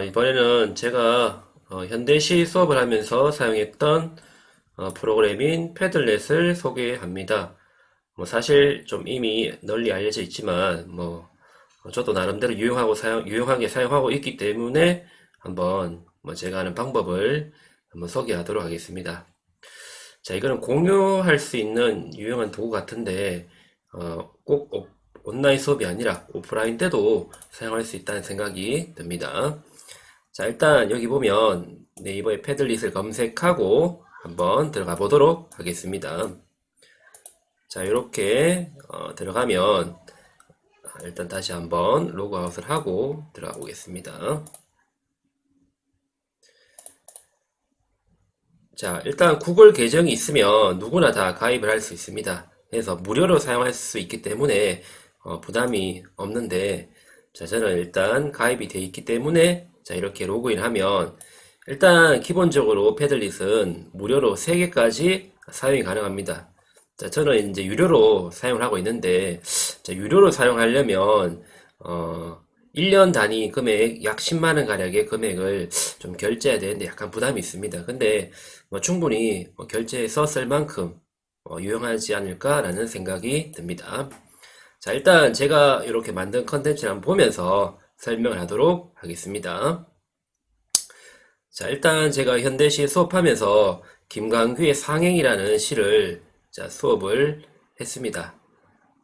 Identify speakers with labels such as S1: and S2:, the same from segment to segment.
S1: 이번에는 제가 현대시 수업을 하면서 사용했던 프로그램인 패들렛을 소개합니다. 뭐 사실 좀 이미 널리 알려져 있지만 저도 나름대로 유용하게 사용하고 있기 때문에 한번 제가 아는 방법을 한번 소개하도록 하겠습니다. 자, 이거는 공유할 수 있는 유용한 도구 같은데 꼭 온라인 수업이 아니라 오프라인 때도 사용할 수 있다는 생각이 듭니다. 자, 일단 여기 보면 네이버에 패들릿을 검색하고 한번 들어가 보도록 하겠습니다. 자, 이렇게 들어가면 일단 다시 한번 로그아웃을 하고 들어가 보겠습니다. 자, 일단 구글 계정이 있으면 누구나 다 가입을 할 수 있습니다. 그래서 무료로 사용할 수 있기 때문에 부담이 없는데, 자, 저는 일단 가입이 되어 있기 때문에 자, 이렇게 로그인하면 일단 기본적으로 패들릿은 무료로 3개까지 사용이 가능합니다. 자, 저는 이제 유료로 사용을 하고 있는데, 자, 유료로 사용하려면 1년 단위 금액 약 10만 원 가량의 금액을 좀 결제해야 되는데 약간 부담이 있습니다. 근데 충분히 결제해서 쓸 만큼 유용하지 않을까라는 생각이 듭니다. 자, 일단 제가 이렇게 만든 컨텐츠를 한번 보면서 설명을 하도록 하겠습니다. 자, 일단 제가 현대시 수업하면서 김광규의 상행이라는 시를 자, 수업을 했습니다.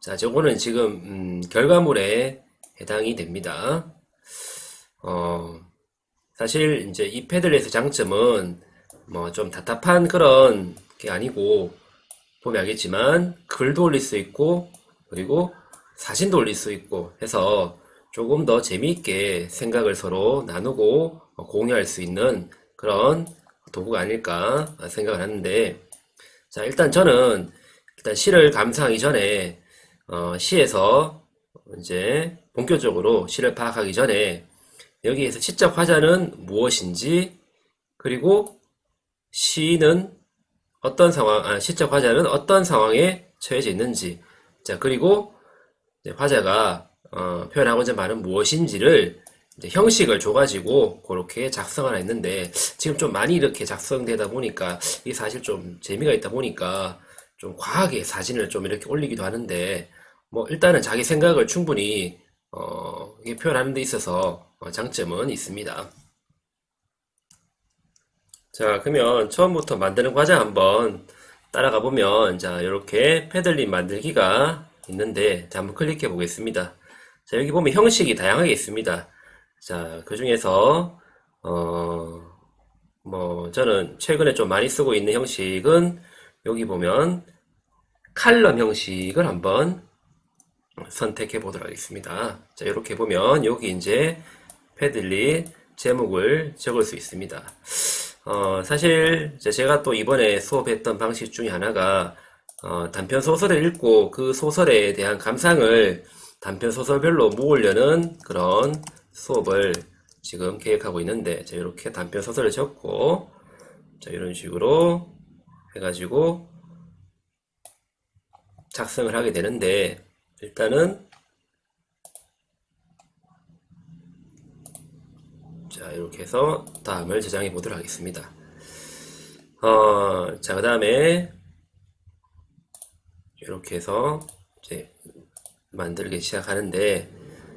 S1: 자, 저거는 지금 결과물에 해당이 됩니다. 어, 사실 이제 이 패들렛의 장점은 좀 답답한 그런 게 아니고 보면 알겠지만 글도 올릴 수 있고 그리고 사진도 올릴 수 있고 해서 조금 더 재미있게 생각을 서로 나누고 공유할 수 있는 그런 도구가 아닐까 생각을 하는데, 자, 일단 저는 일단 시를 감상하기 전에 시에서 이제 본격적으로 시를 파악하기 전에 여기에서 시적 화자는 무엇인지, 그리고 시는 시적 화자는 어떤 상황에 처해져 있는지, 자, 그리고 화자가 표현하고자 하는 말은 무엇인지를 이제 형식을 줘가지고 그렇게 작성하나 했는데, 지금 좀 많이 이렇게 작성되다 보니까 이게 사실 좀 재미가 있다 보니까 좀 과하게 사진을 좀 이렇게 올리기도 하는데, 일단은 자기 생각을 충분히 이게 표현하는 데 있어서 장점은 있습니다. 자, 그러면 처음부터 만드는 과정 한번 따라가 보면, 자, 이렇게 패들릿 만들기가 있는데, 자, 한번 클릭해 보겠습니다. 자, 여기 보면 형식이 다양하게 있습니다. 자, 그 중에서, 저는 최근에 좀 많이 쓰고 있는 형식은 여기 보면 칼럼 형식을 한번 선택해 보도록 하겠습니다. 자, 이렇게 보면 여기 이제 패들릿 제목을 적을 수 있습니다. 사실 제가 또 이번에 수업했던 방식 중에 하나가 단편 소설을 읽고 그 소설에 대한 감상을 단편 소설별로 모으려는 그런 수업을 지금 계획하고 있는데, 자, 이렇게 단편 소설을 적고, 자, 이런 식으로 해가지고 작성을 하게 되는데, 일단은 자, 이렇게 해서 다음을 저장해 보도록 하겠습니다. 자, 그 다음에 이렇게 해서 이제 만들기 시작하는데,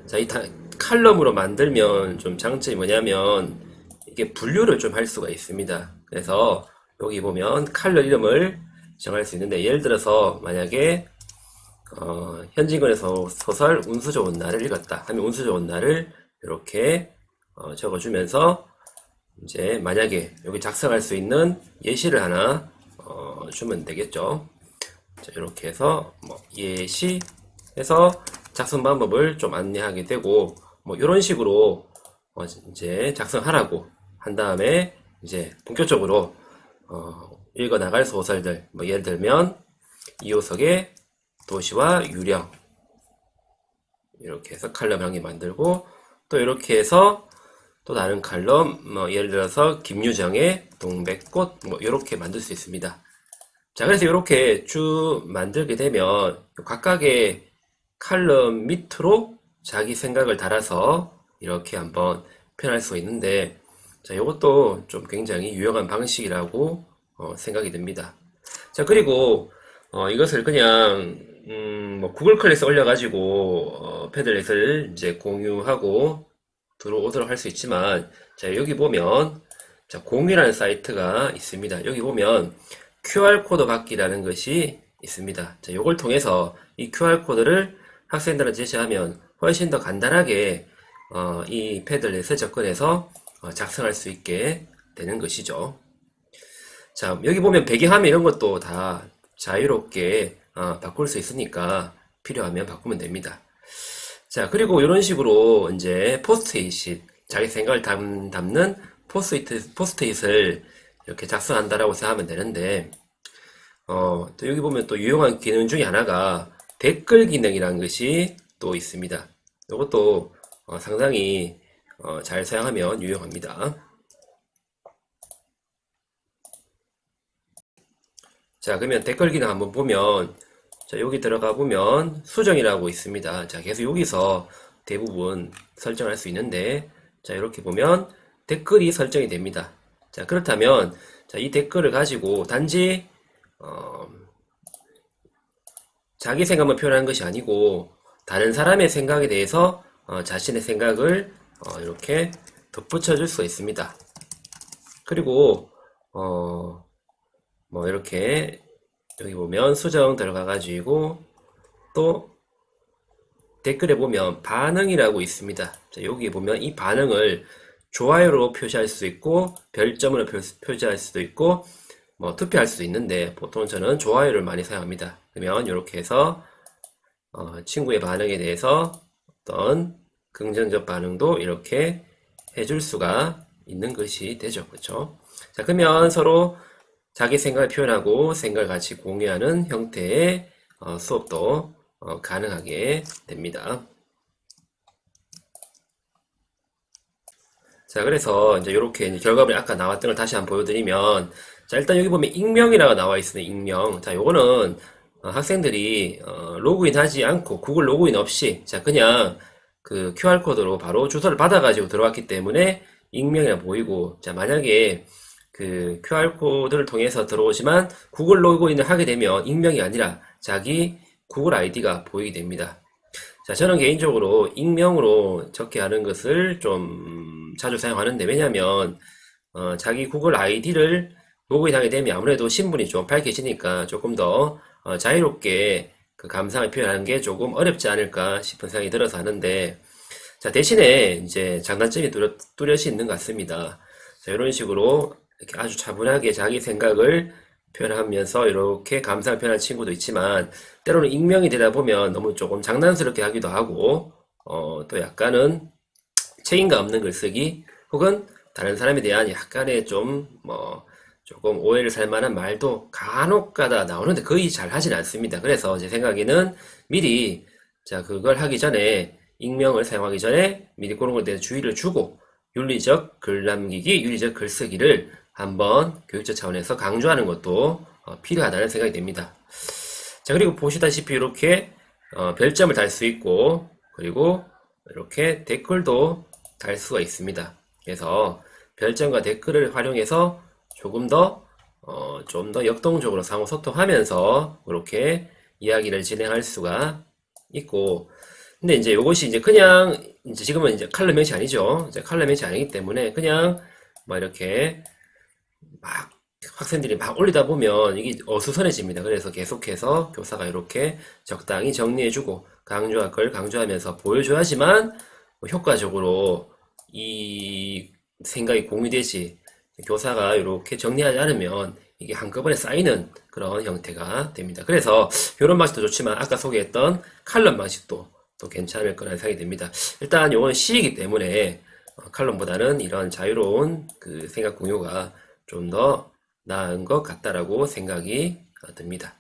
S1: 자, 칼럼으로 만들면 좀 장점이 뭐냐면 이게 분류를 좀 할 수가 있습니다. 그래서 여기 보면 칼럼 이름을 정할 수 있는데, 예를 들어서 만약에 현진건에서 소설 운수 좋은 날을 읽었다 하면 운수 좋은 날을 이렇게 적어주면서 이제 만약에 여기 작성할 수 있는 예시를 하나 주면 되겠죠. 자, 이렇게 해서 예시 해서 작성 방법을 좀 안내하게 되고, 이런 식으로 이제 작성하라고 한 다음에 이제 본격적으로 읽어 나갈 소설들, 예를 들면 이호석의 도시와 유령, 이렇게 해서 칼럼 한 개 만들고, 또 이렇게 해서 또 다른 칼럼, 예를 들어서 김유정의 동백꽃, 이렇게 만들 수 있습니다. 자, 그래서 이렇게 쭉 만들게 되면 각각의 칼럼 밑으로 자기 생각을 달아서 이렇게 한번 표현할 수가 있는데, 자, 이것도 좀 굉장히 유용한 방식이라고 생각이 듭니다. 자, 그리고 이것을 그냥 뭐 구글 클래스 올려가지고 패들렛을 이제 공유하고 들어오도록 할 수 있지만, 자, 여기 보면 자, 공유라는 사이트가 있습니다. 여기 보면 QR코드 받기라는 것이 있습니다. 자, 이걸 통해서 이 QR코드를 학생들한테 제시하면 훨씬 더 간단하게 이 패들렛에 접근해서 작성할 수 있게 되는 것이죠. 자, 여기 보면 배경화면 이런 것도 다 자유롭게 바꿀 수 있으니까 필요하면 바꾸면 됩니다. 자, 그리고 이런 식으로 이제 포스트잇, 자기 생각을 담는 포스트잇을 이렇게 작성한다라고 생각하면 되는데, 또 여기 보면 또 유용한 기능 중에 하나가 댓글 기능이라는 것이 또 있습니다. 이것도 상당히 잘 사용하면 유용합니다. 자, 그러면 댓글 기능 한번 보면, 자, 여기 들어가 보면 수정이라고 있습니다. 자, 계속 여기서 대부분 설정할 수 있는데, 자, 이렇게 보면 댓글이 설정이 됩니다. 자, 그렇다면, 자, 이 댓글을 가지고 단지, 자기 생각만 표현하는 것이 아니고, 다른 사람의 생각에 대해서 자신의 생각을 이렇게 덧붙여 줄 수가 있습니다. 그리고, 뭐 이렇게 여기 보면 수정 들어가 가지고 또 댓글에 보면 반응이라고 있습니다. 자, 여기 보면 이 반응을 좋아요로 표시할 수 있고 별점으로 표시할 수도 있고 뭐 투표할 수도 있는데 보통 저는 좋아요를 많이 사용합니다. 그러면 이렇게 해서 친구의 반응에 대해서 어떤 긍정적 반응도 이렇게 해줄 수가 있는 것이 되죠. 그렇죠? 자, 그러면 서로 자기 생각을 표현하고 생각을 같이 공유하는 형태의 수업도 가능하게 됩니다. 자, 그래서 이제 이렇게 이제 결과물이 아까 나왔던 걸 다시 한번 보여드리면, 자, 일단 여기 보면 익명이라고 나와 있습니다. 익명. 자, 요거는 학생들이 로그인 하지 않고 구글 로그인 없이 자, 그냥 그 QR코드로 바로 주소를 받아가지고 들어왔기 때문에 익명이라 보이고, 자, 만약에 그 QR코드를 통해서 들어오지만 구글 로그인을 하게 되면 익명이 아니라 자기 구글 아이디가 보이게 됩니다. 자, 저는 개인적으로 익명으로 적게 하는 것을 좀 자주 사용하는데, 왜냐면 자기 구글 아이디를 로그인하게 되면 아무래도 신분이 좀 밝혀지니까 조금 더 자유롭게 그 감상을 표현하는 게 조금 어렵지 않을까 싶은 생각이 들어서 하는데, 자, 대신에 이제 장단점이 뚜렷이 있는 것 같습니다. 자, 이런 식으로 이렇게 아주 차분하게 자기 생각을 표현하면서 이렇게 감상을 표현하는 친구도 있지만, 때로는 익명이 되다 보면 너무 조금 장난스럽게 하기도 하고, 또 약간은 책임감 없는 글쓰기, 혹은 다른 사람에 대한 약간의 좀, 조금 오해를 살 만한 말도 간혹 가다 나오는데 거의 잘 하진 않습니다. 그래서 제 생각에는 미리, 자, 그걸 하기 전에, 익명을 사용하기 전에 미리 그런 것에 대해서 주의를 주고, 윤리적 글 남기기, 윤리적 글쓰기를 한번 교육적 차원에서 강조하는 것도 필요하다는 생각이 됩니다. 자, 그리고 보시다시피 이렇게 별점을 달 수 있고, 그리고 이렇게 댓글도 달 수가 있습니다. 그래서 별점과 댓글을 활용해서 조금 더, 좀 더 역동적으로 상호 소통하면서 그렇게 이야기를 진행할 수가 있고, 근데 이제 이것이 이제 그냥, 이제 지금은 이제 칼럼 형식 아니죠. 이제 칼럼 형식 아니기 때문에 그냥 뭐 이렇게 막 학생들이 막 올리다 보면 이게 어수선해집니다. 그래서 계속해서 교사가 이렇게 적당히 정리해주고 강조할 걸 강조하면서 보여줘야지만 뭐 효과적으로 이 생각이 공유되지, 교사가 이렇게 정리하지 않으면 이게 한꺼번에 쌓이는 그런 형태가 됩니다. 그래서 이런 방식도 좋지만 아까 소개했던 칼럼 방식도 또 괜찮을 거라는 생각이 듭니다. 일단 이건 C이기 때문에 칼럼보다는 이런 자유로운 그 생각 공유가 좀 더 나은 것 같다라고 생각이 듭니다.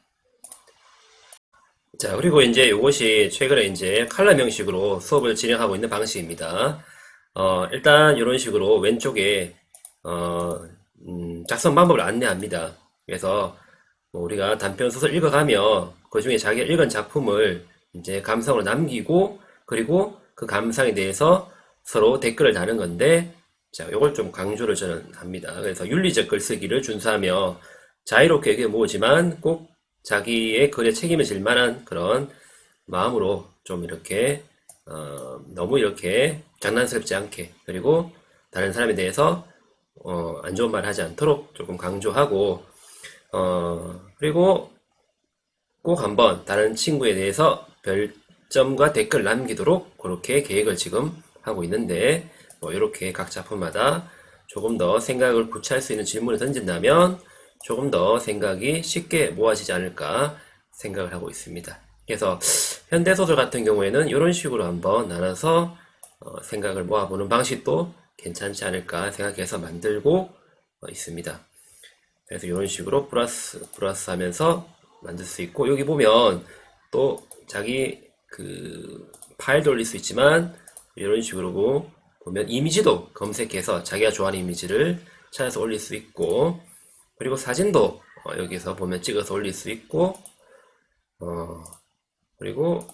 S1: 자, 그리고 이제 이것이 최근에 이제 칼럼 형식으로 수업을 진행하고 있는 방식입니다. 일단 이런 식으로 왼쪽에 작성 방법을 안내합니다. 그래서 뭐 우리가 단편 소설 읽어가며 그 중에 자기가 읽은 작품을 이제 감상으로 남기고, 그리고 그 감상에 대해서 서로 댓글을 다는 건데, 자, 요걸 좀 강조를 저는 합니다. 그래서 윤리적 글쓰기를 준수하며 자유롭게 의견 모으지만 꼭 자기의 글에 책임을 질 만한 그런 마음으로 좀 이렇게 너무 이렇게 장난스럽지 않게, 그리고 다른 사람에 대해서 안 좋은 말 하지 않도록 조금 강조하고, 그리고 꼭 한번 다른 친구에 대해서 별점과 댓글 남기도록 그렇게 계획을 지금 하고 있는데, 뭐 이렇게 각 작품마다 조금 더 생각을 구체할 수 있는 질문을 던진다면 조금 더 생각이 쉽게 모아지지 않을까 생각을 하고 있습니다. 그래서 현대소설 같은 경우에는 이런 식으로 한번 나눠서 생각을 모아보는 방식도 괜찮지 않을까 생각해서 만들고 있습니다. 그래서 이런 식으로 플러스 하면서 만들 수 있고, 여기 보면 또 자기 그 파일도 올릴 수 있지만, 이런 식으로 보면 이미지도 검색해서 자기가 좋아하는 이미지를 찾아서 올릴 수 있고, 그리고 사진도 여기서 보면 찍어서 올릴 수 있고, 그리고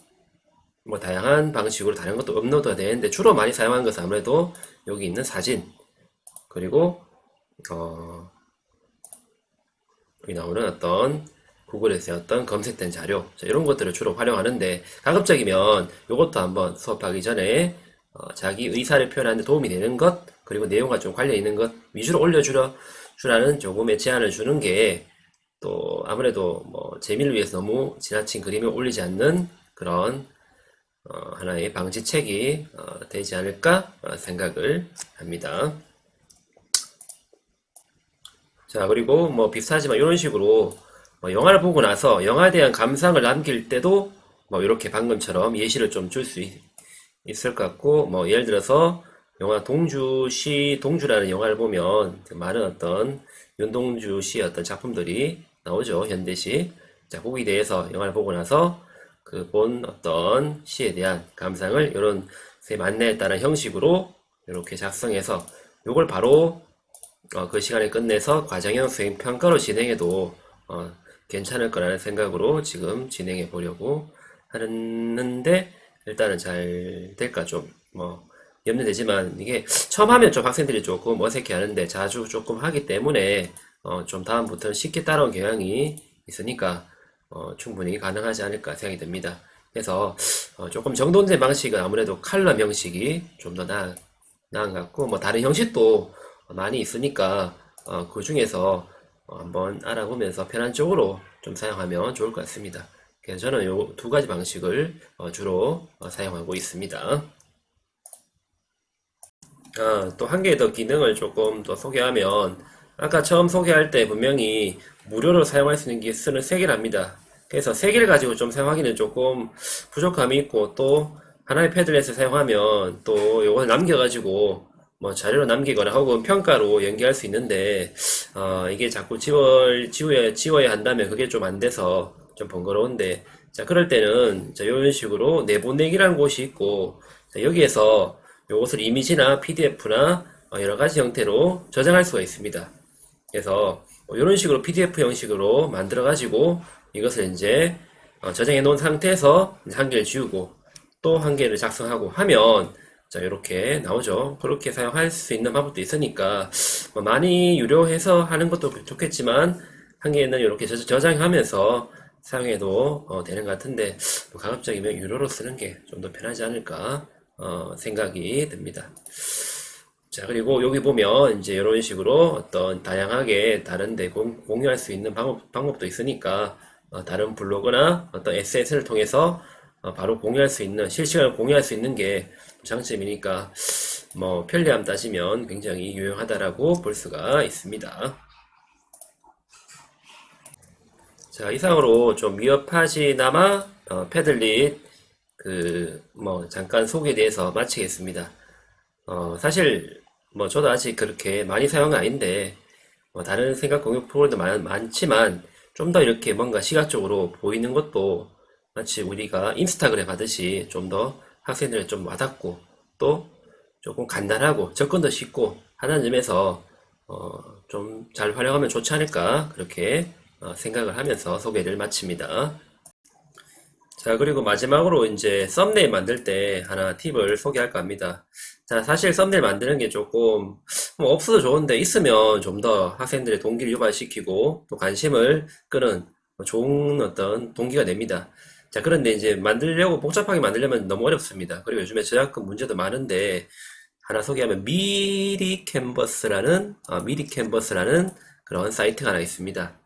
S1: 뭐 다양한 방식으로 다른 것도 업로드가 되는데, 주로 많이 사용하는 것은 아무래도 여기 있는 사진, 그리고 여기 나오는 어떤 구글에서 어떤 검색된 자료, 자, 이런 것들을 주로 활용하는데, 가급적이면 이것도 한번 수업하기 전에 자기 의사를 표현하는 데 도움이 되는 것, 그리고 내용과 좀 관련 있는 것 위주로 올려주라는 조금의 제안을 주는 게, 또 아무래도 뭐 재미를 위해서 너무 지나친 그림을 올리지 않는 그런 하나의 방지책이 되지 않을까 생각을 합니다. 자, 그리고 뭐 비슷하지만 이런 식으로 뭐 영화를 보고 나서 영화에 대한 감상을 남길 때도 뭐 이렇게 방금처럼 예시를 좀 줄 수 있을 것 같고, 뭐 예를 들어서 영화 동주라는 영화를 보면 많은 어떤 윤동주 씨의 어떤 작품들이 나오죠. 현대시. 자, 거기에 대해서 영화를 보고 나서 그 본 어떤 시에 대한 감상을 이런 세 만내에 따른 형식으로 이렇게 작성해서 요걸 바로 그 시간에 끝내서 과정형 수행 평가로 진행해도 괜찮을 거라는 생각으로 지금 진행해 보려고 하는데, 일단은 잘 될까 좀 뭐 염려되지만, 이게 처음 하면 좀 학생들이 조금 어색해 하는데 자주 조금 하기 때문에 좀 다음부터는 쉽게 따라온 경향이 있으니까 충분히 가능하지 않을까 생각이 듭니다. 그래서 조금 정돈된 방식은 아무래도 칼럼 형식이 좀 더 나은 것 같고, 뭐 다른 형식도 많이 있으니까 그 중에서 한번 알아보면서 편한 쪽으로 좀 사용하면 좋을 것 같습니다. 그래서 저는 요 두 가지 방식을 주로 사용하고 있습니다. 또 한 개 더 기능을 조금 더 소개하면, 아까 처음 소개할 때 분명히 무료로 사용할 수 있는 기술은 3개를 합니다. 그래서 3개를 가지고 좀 사용하기는 조금 부족함이 있고, 또 하나의 패드렛을 사용하면 또 요걸 남겨가지고 뭐 자료로 남기거나 혹은 평가로 연계할 수 있는데, 이게 자꾸 지워야 한다면 그게 좀 안 돼서 좀 번거로운데, 자, 그럴 때는 자, 이런 식으로 내보내기라는 곳이 있고, 자, 여기에서 요것을 이미지나 PDF나 여러 가지 형태로 저장할 수가 있습니다. 그래서 이런 식으로 PDF 형식으로 만들어 가지고 이것을 이제 저장해 놓은 상태에서 한 개를 지우고 또 한 개를 작성하고 하면, 자, 이렇게 나오죠. 그렇게 사용할 수 있는 방법도 있으니까 뭐 많이 유료해서 하는 것도 좋겠지만, 한 개는 이렇게 저장하면서 사용해도 되는 것 같은데, 뭐 가급적이면 유료로 쓰는 게 좀 더 편하지 않을까 생각이 듭니다. 자, 그리고 여기 보면 이제 이런 식으로 어떤 다양하게 다른데 공유할 수 있는 방법도 있으니까 다른 블로그나 어떤 SNS를 통해서 바로 공유할 수 있는, 실시간으로 공유할 수 있는 게 장점이니까 뭐 편리함 따지면 굉장히 유용하다라고 볼 수가 있습니다. 자, 이상으로 좀 위협하지나마 패들릿 뭐 잠깐 소개에 대해서 마치겠습니다. 사실 뭐 저도 아직 그렇게 많이 사용은 아닌데, 뭐 다른 생각 공유 프로그램도 많지만 좀 더 이렇게 뭔가 시각적으로 보이는 것도 마치 우리가 인스타그램 하듯이 좀 더 학생들에 좀 와닿고, 또 조금 간단하고 접근도 쉽고 하는 점에서 좀 잘 활용하면 좋지 않을까, 그렇게 생각을 하면서 소개를 마칩니다. 자, 그리고 마지막으로 이제 썸네일 만들 때 하나 팁을 소개할까 합니다. 자, 사실 썸네일 만드는 게 조금, 뭐 없어도 좋은데, 있으면 좀 더 학생들의 동기를 유발시키고, 또 관심을 끄는 좋은 어떤 동기가 됩니다. 자, 그런데 이제 만들려고, 복잡하게 만들려면 너무 어렵습니다. 그리고 요즘에 저작권 문제도 많은데, 하나 소개하면 미리 캔버스라는 그런 사이트가 하나 있습니다.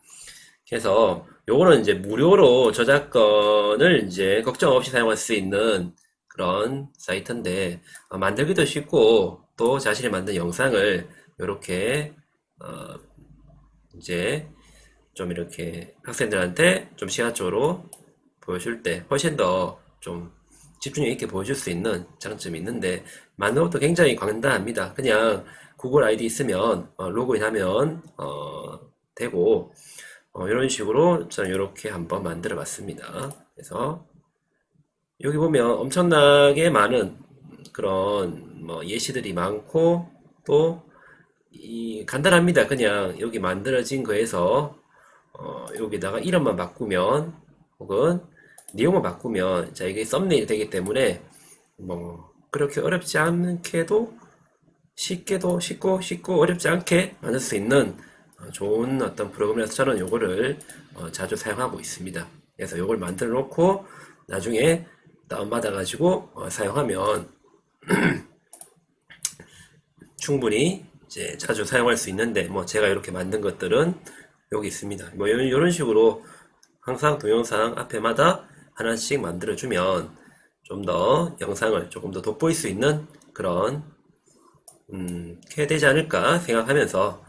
S1: 그래서 요거는 이제 무료로 저작권을 이제 걱정 없이 사용할 수 있는 그런 사이트인데 만들기도 쉽고 또 자신이 만든 영상을 이렇게 어 이제 좀 이렇게 학생들한테 좀 시각적으로 보여줄 때 훨씬 더 좀 집중력 있게 보여줄 수 있는 장점이 있는데 만든 것도 굉장히 간단합니다. 그냥 구글 아이디 있으면 로그인하면 되고 이런 식으로 저는 이렇게 한번 만들어 봤습니다. 그래서 여기 보면 엄청나게 많은 그런 뭐 예시들이 많고 또 이 간단합니다. 그냥 여기 만들어진 거에서 여기다가 이름만 바꾸면 혹은 내용만 바꾸면 자 이게 썸네일이 되기 때문에 뭐 그렇게 어렵지 않게도 쉽고 어렵지 않게 만들 수 있는 좋은 어떤 프로그램이라서 저는 요거를 자주 사용하고 있습니다. 그래서 요걸 만들어 놓고 나중에 다운받아 가지고 사용하면 충분히 이제 자주 사용할 수 있는데 뭐 제가 이렇게 만든 것들은 여기 있습니다. 뭐 이런 식으로 항상 동영상 앞에마다 하나씩 만들어 주면 좀 더 영상을 조금 더 돋보일 수 있는 그런 해야 되지 않을까 생각하면서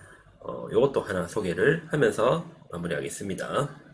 S1: 요것도 하나 소개를 하면서 마무리하겠습니다.